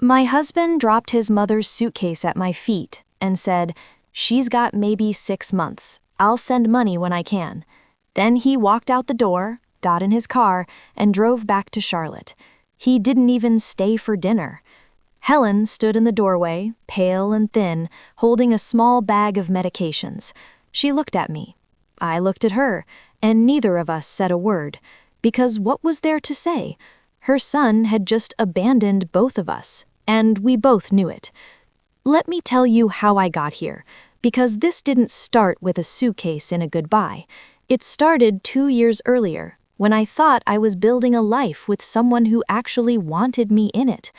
My husband dropped his mother's suitcase at my feet and said, "She's got maybe 6 months. I'll send money when I can." Then he walked out the door, got in his car, and drove back to Charlotte. He didn't even stay for dinner. Helen stood in the doorway, pale and thin, holding a small bag of medications. She looked at me. I looked at her, and neither of us said a word, because what was there to say? Her son had just abandoned both of us, and we both knew it. Let me tell you how I got here, because this didn't start with a suitcase and a goodbye. It started 2 years earlier, when I thought I was building a life with someone who actually wanted me in it.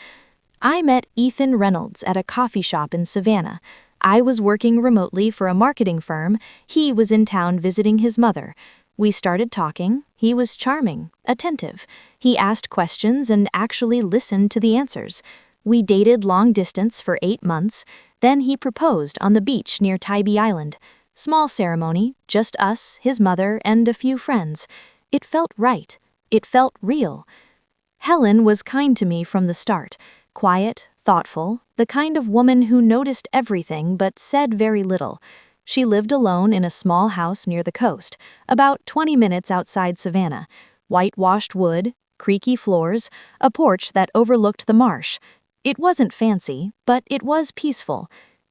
I met Ethan Reynolds at a coffee shop in Savannah. I was working remotely for a marketing firm. He was in town visiting his mother. We started talking. He was charming, attentive. He asked questions and actually listened to the answers. We dated long distance for 8 months. Then he proposed on the beach near Tybee Island. Small ceremony, just us, his mother, and a few friends. It felt right. It felt real. Helen was kind to me from the start. Quiet, thoughtful, the kind of woman who noticed everything but said very little. She lived alone in a small house near the coast, about 20 minutes outside Savannah. Whitewashed wood, creaky floors, a porch that overlooked the marsh. It wasn't fancy, but it was peaceful.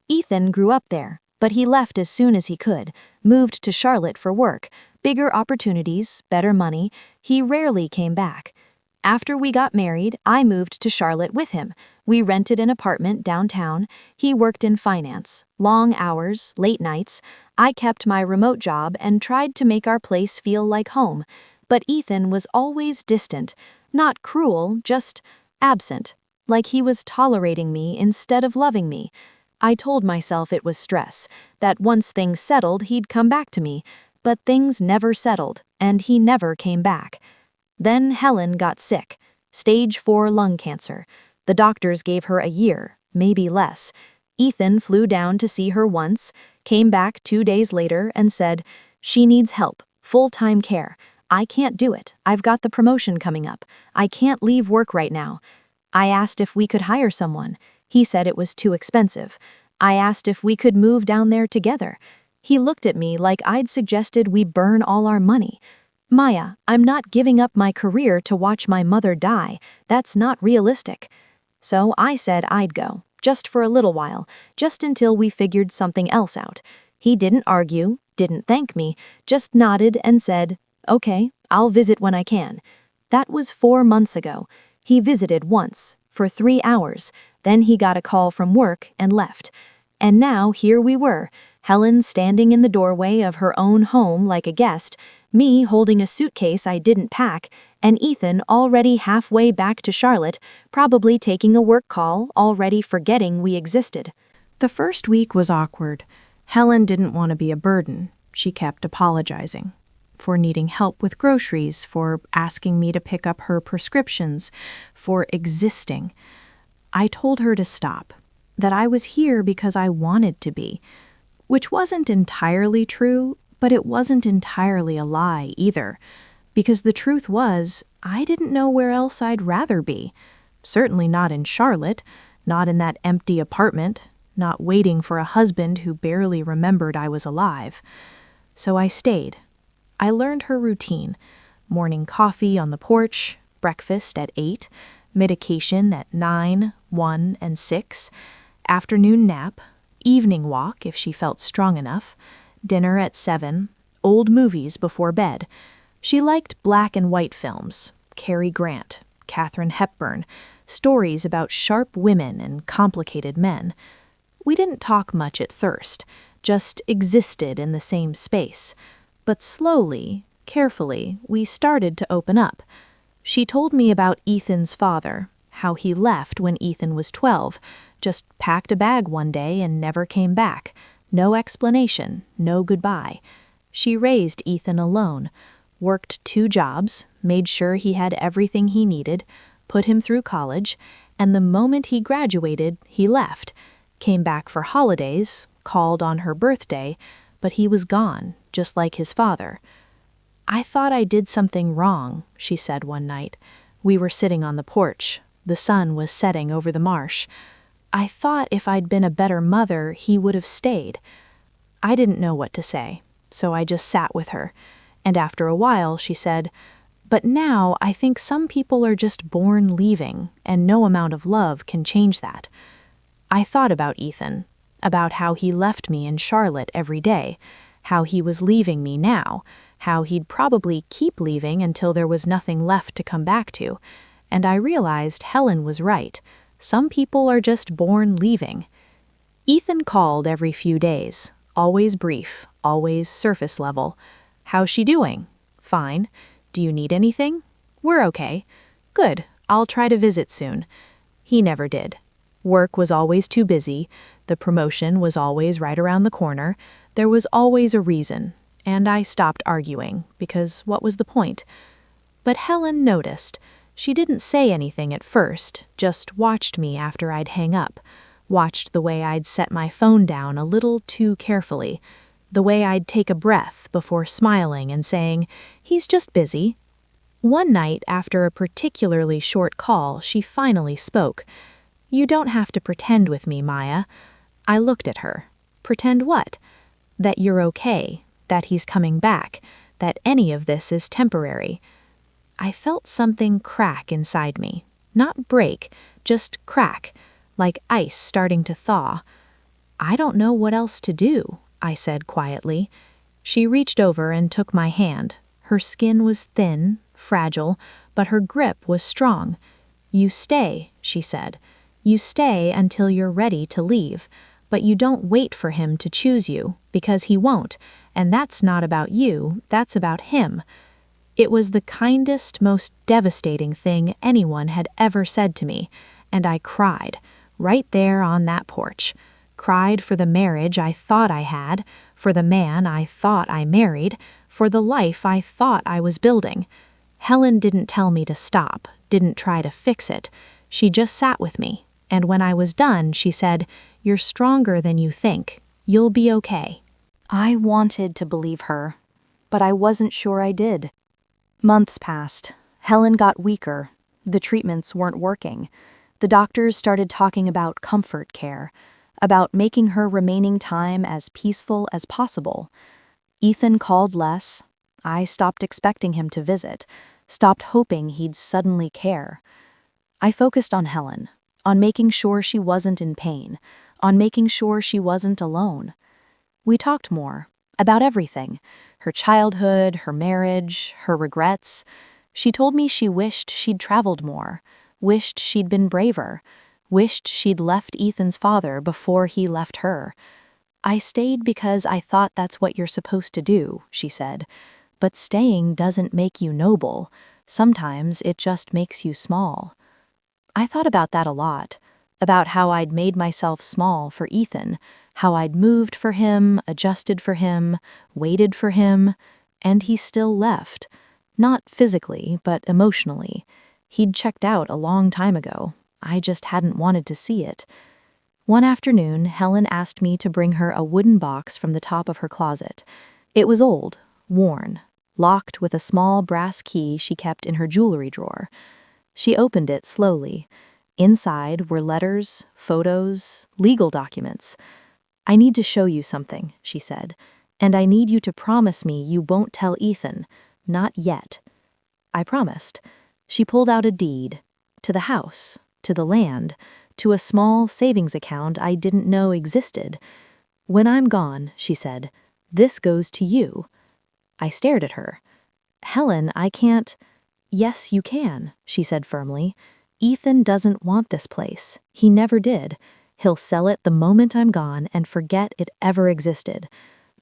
Ethan grew up there, but he left as soon as he could, moved to Charlotte for work, bigger opportunities, better money. He rarely came back. After we got married, I moved to Charlotte with him. We rented an apartment downtown. He worked in finance, long hours, late nights. I kept my remote job and tried to make our place feel like home. But Ethan was always distant, not cruel, just absent, like he was tolerating me instead of loving me. I told myself it was stress, that once things settled, he'd come back to me. But things never settled, and he never came back. Then Helen got sick, stage 4 lung cancer. The doctors gave her a year, maybe less. Ethan flew down to see her once, came back 2 days later and said, "She needs help, full-time care. I can't do it. I've got the promotion coming up. I can't leave work right now." I asked if we could hire someone. He said it was too expensive. I asked if we could move down there together. He looked at me like I'd suggested we burn all our money. "Maya, I'm not giving up my career to watch my mother die. That's not realistic." So I said I'd go, just for a little while, just until we figured something else out. He didn't argue, didn't thank me, just nodded and said, "Okay, I'll visit when I can." That was 4 months ago. He visited once, for 3 hours, then he got a call from work and left. And now here we were, Helen standing in the doorway of her own home like a guest, me holding a suitcase I didn't pack, and Ethan already halfway back to Charlotte, probably taking a work call, already forgetting we existed. The first week was awkward. Helen didn't want to be a burden. She kept apologizing. For needing help with groceries, for asking me to pick up her prescriptions, for existing. I told her to stop, that I was here because I wanted to be, which wasn't entirely true, but it wasn't entirely a lie either, because the truth was, I didn't know where else I'd rather be. Certainly not in Charlotte, not in that empty apartment, not waiting for a husband who barely remembered I was alive. So I stayed. I learned her routine: morning coffee on the porch, breakfast at 8, medication at 9, 1, and 6, afternoon nap, evening walk if she felt strong enough, dinner at 7, old movies before bed. She liked black and white films, Cary Grant, Katharine Hepburn, stories about sharp women and complicated men. We didn't talk much at first, just existed in the same space. But slowly, carefully, we started to open up. She told me about Ethan's father, how he left when Ethan was 12, just packed a bag one day and never came back. No explanation, no goodbye. She raised Ethan alone, worked 2 jobs, made sure he had everything he needed, put him through college, and the moment he graduated, he left. Came back for holidays, called on her birthday, but he was gone, just like his father. "I thought I did something wrong," she said one night. We were sitting on the porch, The sun was setting over the marsh. I thought if I'd been a better mother, he would have stayed. I didn't know what to say, so I just sat with her. And after a while, she said, "But now I think some people are just born leaving, and no amount of love can change that." I thought about Ethan, about how he left me in Charlotte every day, how he was leaving me now, how he'd probably keep leaving until there was nothing left to come back to. And I realized Helen was right. Some people are just born leaving. Ethan called every few days, always brief, always surface level. "How's she doing?" "Fine." "Do you need anything?" "We're okay." "Good, I'll try to visit soon." He never did. Work was always too busy, the promotion was always right around the corner, there was always a reason, and I stopped arguing, because what was the point? But Helen noticed. She didn't say anything at first, just watched me after I'd hang up, watched the way I'd set my phone down a little too carefully, the way I'd take a breath before smiling and saying, "He's just busy." One night, after a particularly short call, she finally spoke. "You don't have to pretend with me, Maya." I looked at her. Pretend what? That you're okay, that he's coming back, that any of this is temporary. I felt something crack inside me. Not break, just crack, like ice starting to thaw. "I don't know what else to do," I said quietly. She reached over and took my hand. Her skin was thin, fragile, but her grip was strong. "You stay," she said. "You stay until you're ready to leave, but you don't wait for him to choose you, because he won't, and that's not about you, that's about him." It was the kindest, most devastating thing anyone had ever said to me, and I cried, right there on that porch. Cried for the marriage I thought I had, for the man I thought I married, for the life I thought I was building. Helen didn't tell me to stop, didn't try to fix it. She just sat with me, and when I was done, she said, "You're stronger than you think. You'll be okay." I wanted to believe her, but I wasn't sure I did. Months passed. Helen got weaker. The treatments weren't working. The doctors started talking about comfort care, about making her remaining time as peaceful as possible. Ethan called less. I stopped expecting him to visit, stopped hoping he'd suddenly care. I focused on Helen, on making sure she wasn't in pain, on making sure she wasn't alone. We talked more, about everything, her childhood, her marriage, her regrets. She told me she wished she'd traveled more, wished she'd been braver, wished she'd left Ethan's father before he left her. "I stayed because I thought that's what you're supposed to do," she said. "But staying doesn't make you noble. Sometimes it just makes you small." I thought about that a lot, about how I'd made myself small for Ethan, how I'd moved for him, adjusted for him, waited for him, and he still left. Not physically, but emotionally. He'd checked out a long time ago. I just hadn't wanted to see it. One afternoon, Helen asked me to bring her a wooden box from the top of her closet. It was old, worn, locked with a small brass key she kept in her jewelry drawer. She opened it slowly. Inside were letters, photos, legal documents. "I need to show you something," she said, "and I need you to promise me you won't tell Ethan. Not yet." I promised. She pulled out a deed. To the house, to the land, to a small savings account I didn't know existed. "When I'm gone," she said, "this goes to you." I stared at her. "Helen, I can't—" "Yes, you can," she said firmly. "Ethan doesn't want this place. He never did. He'll sell it the moment I'm gone and forget it ever existed.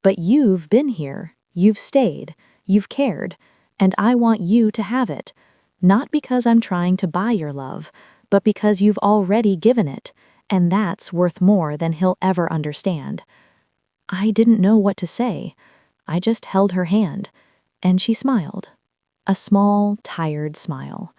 But you've been here, you've stayed, you've cared, and I want you to have it. Not because I'm trying to buy your love, but because you've already given it, and that's worth more than he'll ever understand." I didn't know what to say. I just held her hand, and she smiled. A small, tired smile.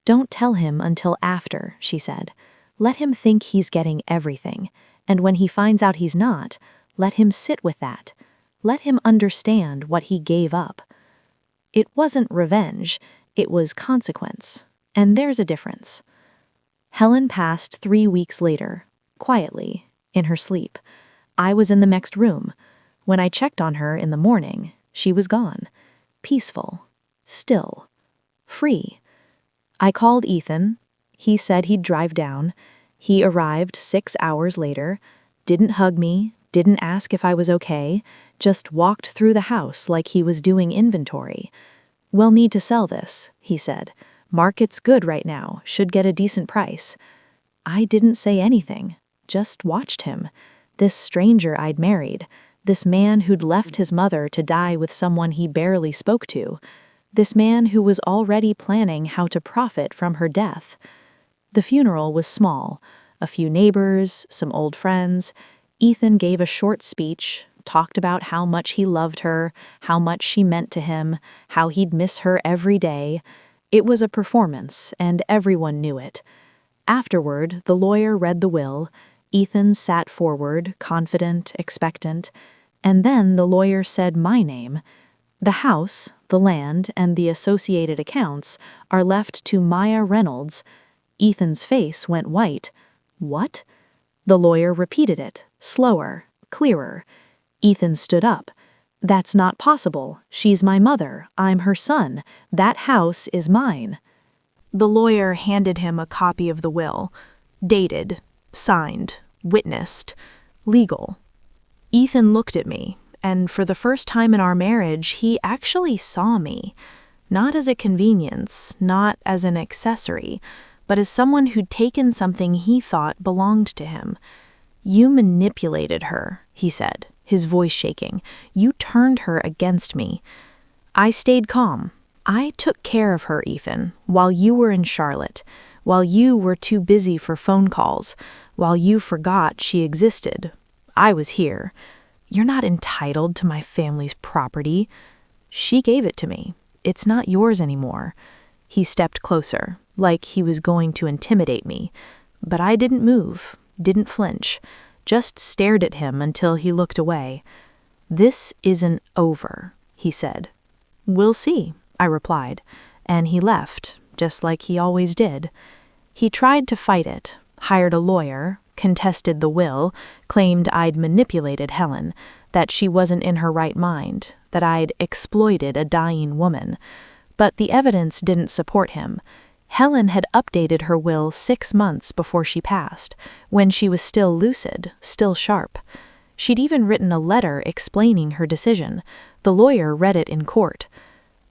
"Don't tell him until after," she said. "Let him think he's getting everything, and when he finds out he's not, let him sit with that. Let him understand what he gave up." It wasn't revenge, it was consequence, and there's a difference. Helen passed 3 weeks later, quietly, in her sleep. I was in the next room. When I checked on her in the morning, she was gone. Peaceful. Still. Free. I called Ethan. He said he'd drive down. He arrived 6 hours later, didn't hug me, didn't ask if I was okay, just walked through the house like he was doing inventory. "We'll need to sell this," he said. "Market's good right now, should get a decent price." I didn't say anything, just watched him. This stranger I'd married, this man who'd left his mother to die with someone he barely spoke to, this man who was already planning how to profit from her death. The funeral was small, a few neighbors, some old friends. Ethan gave a short speech, talked about how much he loved her, how much she meant to him, how he'd miss her every day. It was a performance, and everyone knew it. Afterward, the lawyer read the will. Ethan sat forward, confident, expectant, and then the lawyer said my name. "The house, the land, and the associated accounts are left to Maya Reynolds." Ethan's face went white. "What?" The lawyer repeated it, slower, clearer. Ethan stood up. "That's not possible. She's my mother. I'm her son. That house is mine." The lawyer handed him a copy of the will, dated, signed, witnessed, legal. Ethan looked at me, and for the first time in our marriage, he actually saw me. Not as a convenience, not as an accessory, but as someone who'd taken something he thought belonged to him. "You manipulated her," he said, his voice shaking. "You turned her against me." I stayed calm. "I took care of her, Ethan, while you were in Charlotte, while you were too busy for phone calls, while you forgot she existed. I was here. You're not entitled to my family's property. She gave it to me. It's not yours anymore." He stepped closer, like he was going to intimidate me, but I didn't move, didn't flinch, just stared at him until he looked away. "This isn't over," he said. "We'll see," I replied, and he left, just like he always did. He tried to fight it, hired a lawyer, contested the will, claimed I'd manipulated Helen, that she wasn't in her right mind, that I'd exploited a dying woman. But the evidence didn't support him. Helen had updated her will 6 months before she passed, when she was still lucid, still sharp. She'd even written a letter explaining her decision. The lawyer read it in court.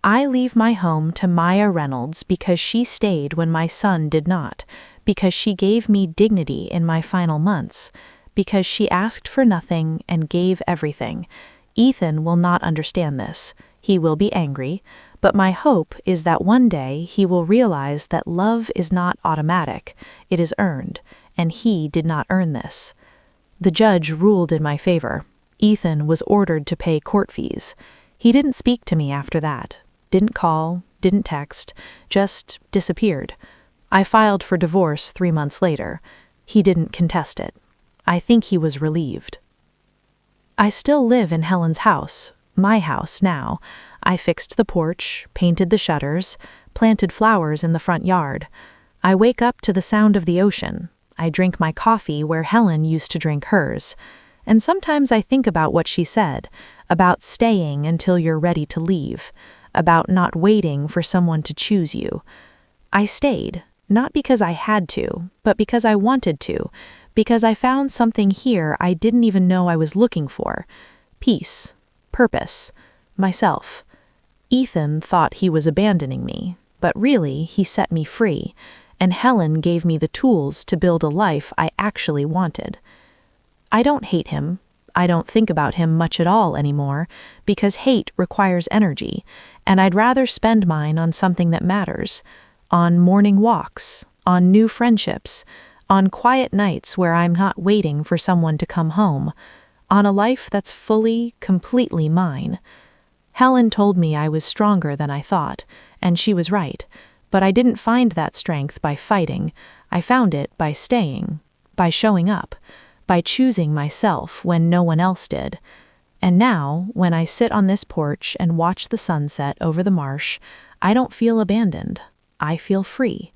"I leave my home to Maya Reynolds because she stayed when my son did not, because she gave me dignity in my final months, because she asked for nothing and gave everything. Ethan will not understand this. He will be angry, but my hope is that one day he will realize that love is not automatic, it is earned, and he did not earn this." The judge ruled in my favor. Ethan was ordered to pay court fees. He didn't speak to me after that. Didn't call, didn't text, just disappeared. I filed for divorce 3 months later. He didn't contest it. I think he was relieved. I still live in Helen's house, my house now. I fixed the porch, painted the shutters, planted flowers in the front yard. I wake up to the sound of the ocean. I drink my coffee where Helen used to drink hers. And sometimes I think about what she said, about staying until you're ready to leave, about not waiting for someone to choose you. I stayed, not because I had to, but because I wanted to, because I found something here I didn't even know I was looking for. Peace, purpose, myself. Ethan thought he was abandoning me, but really he set me free, and Helen gave me the tools to build a life I actually wanted. I don't hate him. I don't think about him much at all anymore, because hate requires energy, and I'd rather spend mine on something that matters, on morning walks, on new friendships, on quiet nights where I'm not waiting for someone to come home, on a life that's fully, completely mine. Helen told me I was stronger than I thought, and she was right, but I didn't find that strength by fighting. I found it by staying, by showing up, by choosing myself when no one else did. And now, when I sit on this porch and watch the sunset over the marsh, I don't feel abandoned. I feel free.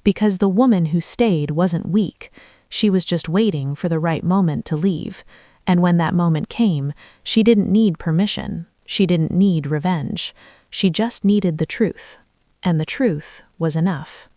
Because the woman who stayed wasn't weak. She was just waiting for the right moment to leave. And when that moment came, she didn't need permission. She didn't need revenge. She just needed the truth. And the truth was enough.